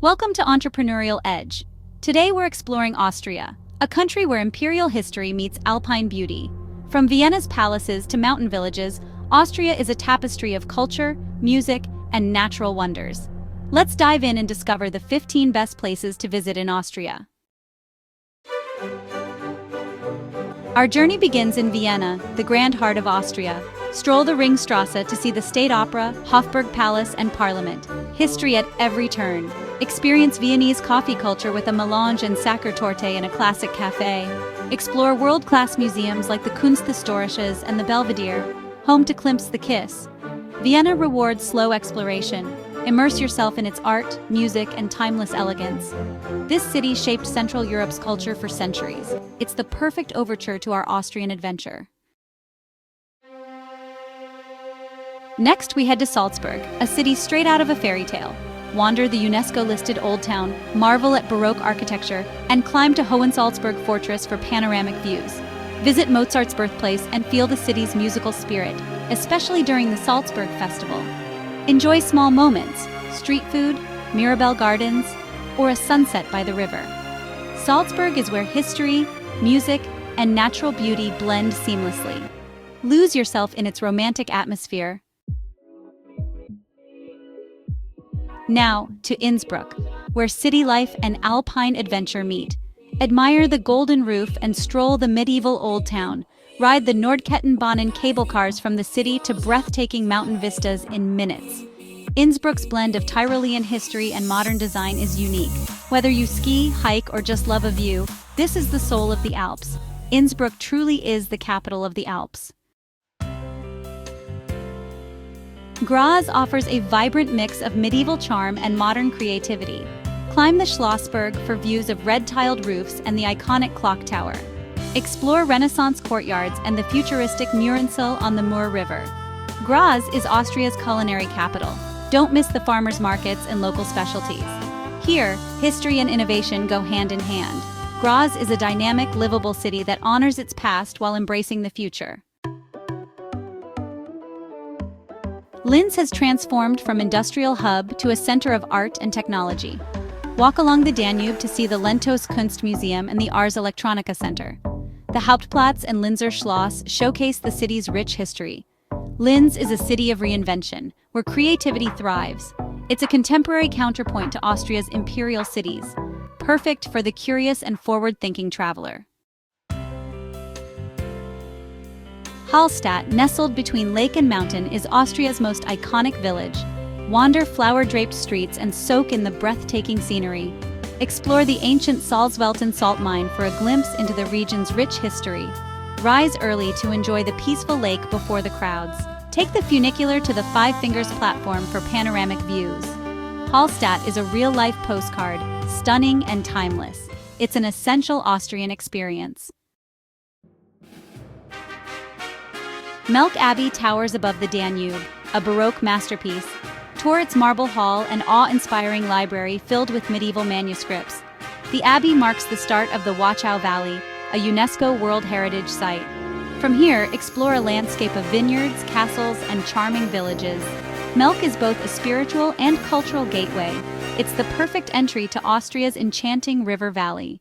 Welcome to Entrepreneurial Edge. Today we're exploring Austria, a country where imperial history meets alpine beauty. From Vienna's palaces to mountain villages, Austria is a tapestry of culture, music, and natural wonders. Let's dive in and discover the 15 best places to visit in Austria. Our journey begins in Vienna, the grand heart of Austria. Stroll the Ringstrasse to see the State Opera, Hofburg Palace, and Parliament. History at every turn. Experience Viennese coffee culture with a melange and Sachertorte in a classic cafe. Explore world-class museums like the Kunsthistorisches and the Belvedere, home to Klimt's The Kiss. Vienna rewards slow exploration. Immerse yourself in its art, music, and timeless elegance. This city shaped Central Europe's culture for centuries. It's the perfect overture to our Austrian adventure. Next, we head to Salzburg, a city straight out of a fairy tale. Wander the UNESCO-listed Old Town, marvel at Baroque architecture, and climb to Hohensalzburg Fortress for panoramic views. Visit Mozart's birthplace and feel the city's musical spirit, especially during the Salzburg Festival. Enjoy small moments, street food, Mirabelle Gardens, or a sunset by the river. Salzburg is where history, music, and natural beauty blend seamlessly. Lose yourself in its romantic atmosphere. Now, to Innsbruck, where city life and alpine adventure meet. Admire the golden roof and stroll the medieval Old Town. Ride the Nordkettenbahnen cable cars from the city to breathtaking mountain vistas in minutes. Innsbruck's blend of Tyrolean history and modern design is unique. Whether you ski, hike, or just love a view, this is the soul of the Alps. Innsbruck truly is the capital of the Alps. Graz offers a vibrant mix of medieval charm and modern creativity. Climb the Schlossberg for views of red-tiled roofs and the iconic clock tower. Explore Renaissance courtyards and the futuristic Murinsel on the Mur River. Graz is Austria's culinary capital. Don't miss the farmers' markets and local specialties. Here, history and innovation go hand in hand. Graz is a dynamic, livable city that honors its past while embracing the future. Linz has transformed from industrial hub to a center of art and technology. Walk along the Danube to see the Lentos Kunstmuseum and the Ars Electronica Center. The Hauptplatz and Linzer Schloss showcase the city's rich history. Linz is a city of reinvention, where creativity thrives. It's a contemporary counterpoint to Austria's imperial cities, perfect for the curious and forward-thinking traveler. Hallstatt, nestled between lake and mountain, is Austria's most iconic village. Wander flower-draped streets and soak in the breathtaking scenery. Explore the ancient Salzwelten salt mine for a glimpse into the region's rich history. Rise early to enjoy the peaceful lake before the crowds. Take the funicular to the Five Fingers platform for panoramic views. Hallstatt is a real-life postcard, stunning and timeless. It's an essential Austrian experience. Melk Abbey towers above the Danube, a Baroque masterpiece. Tour its marble hall and awe-inspiring library filled with medieval manuscripts. The abbey marks the start of the Wachau Valley, a UNESCO World Heritage Site. From here, explore a landscape of vineyards, castles, and charming villages. Melk is both a spiritual and cultural gateway. It's the perfect entry to Austria's enchanting river valley.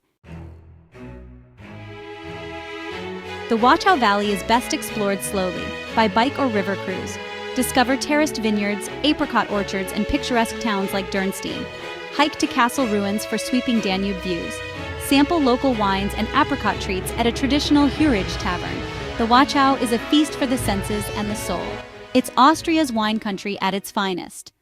The Wachau Valley is best explored slowly, by bike or river cruise. Discover terraced vineyards, apricot orchards, and picturesque towns like Dürnstein. Hike to castle ruins for sweeping Danube views. Sample local wines and apricot treats at a traditional Hurich tavern. The Wachau is a feast for the senses and the soul. It's Austria's wine country at its finest.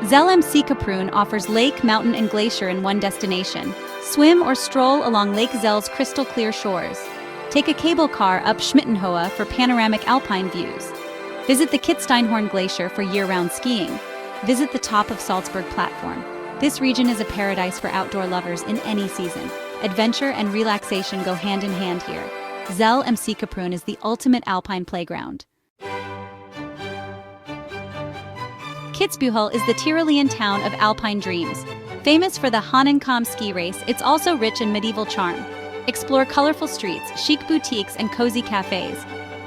Zell am See Kaprun offers lake, mountain, and glacier in one destination. Swim or stroll along Lake Zell's crystal-clear shores. Take a cable car up Schmittenhohe for panoramic alpine views. Visit the Kitzsteinhorn Glacier for year-round skiing. Visit the top of Salzburg platform. This region is a paradise for outdoor lovers in any season. Adventure and relaxation go hand in hand here. Zell am See Kaprun is the ultimate alpine playground. Kitzbühel is the Tyrolean town of alpine dreams. Famous for the Hahnenkamm ski race, it's also rich in medieval charm. Explore colorful streets, chic boutiques, and cozy cafes.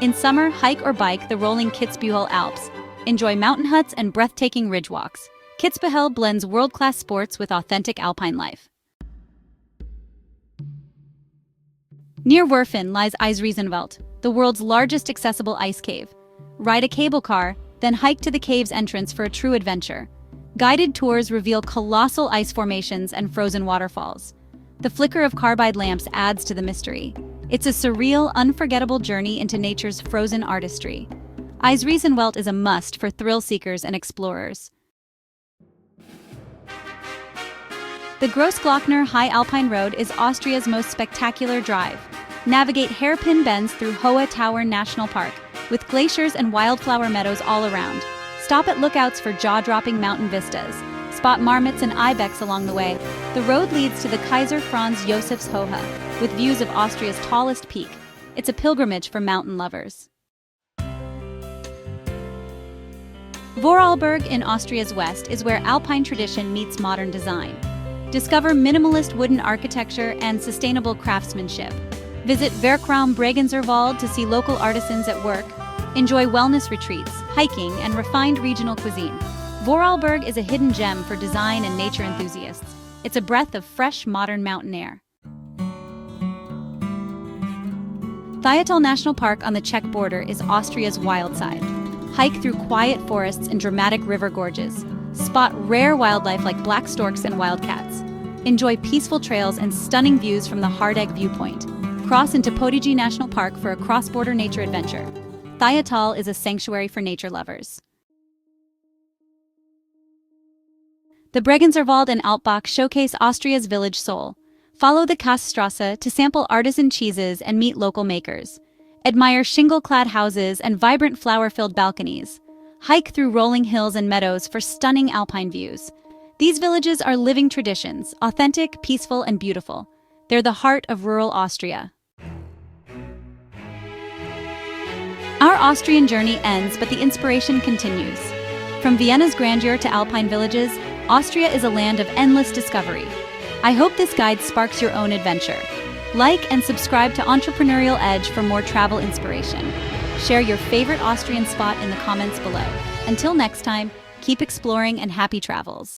In summer, hike or bike the rolling Kitzbühel Alps. Enjoy mountain huts and breathtaking ridge walks. Kitzbühel blends world-class sports with authentic Alpine life. Near Werfen lies Eisriesenwald, the world's largest accessible ice cave. Ride a cable car, then hike to the cave's entrance for a true adventure. Guided tours reveal colossal ice formations and frozen waterfalls. The flicker of carbide lamps adds to the mystery. It's a surreal, unforgettable journey into nature's frozen artistry. Eisriesenwald is a must for thrill seekers and explorers. The Großglockner High Alpine Road is Austria's most spectacular drive. Navigate hairpin bends through Hohe Tauern National Park, with glaciers and wildflower meadows all around. Stop at lookouts for jaw-dropping mountain vistas. Spot marmots and ibex along the way. The road leads to the Kaiser Franz Josefs Hohe, with views of Austria's tallest peak. It's a pilgrimage for mountain lovers. Vorarlberg in Austria's west is where Alpine tradition meets modern design. Discover minimalist wooden architecture and sustainable craftsmanship. Visit Werkraum Bregenzerwald to see local artisans at work. Enjoy wellness retreats, hiking, and refined regional cuisine. Vorarlberg is a hidden gem for design and nature enthusiasts. It's a breath of fresh, modern mountain air. Thyatal National Park on the Czech border is Austria's wild side. Hike through quiet forests and dramatic river gorges. Spot rare wildlife like black storks and wildcats. Enjoy peaceful trails and stunning views from the Hardegg viewpoint. Cross into Podige National Park for a cross-border nature adventure. Thyatal is a sanctuary for nature lovers. The Bregenzerwald and Alpbach showcase Austria's village soul. Follow the Kaststrasse to sample artisan cheeses and meet local makers. Admire shingle-clad houses and vibrant flower-filled balconies. Hike through rolling hills and meadows for stunning alpine views. These villages are living traditions, authentic, peaceful, and beautiful. They're the heart of rural Austria. Our Austrian journey ends, but the inspiration continues. From Vienna's grandeur to alpine villages, Austria is a land of endless discovery. I hope this guide sparks your own adventure. Like and subscribe to Entrepreneurial Edge for more travel inspiration. Share your favorite Austrian spot in the comments below. Until next time, keep exploring and happy travels.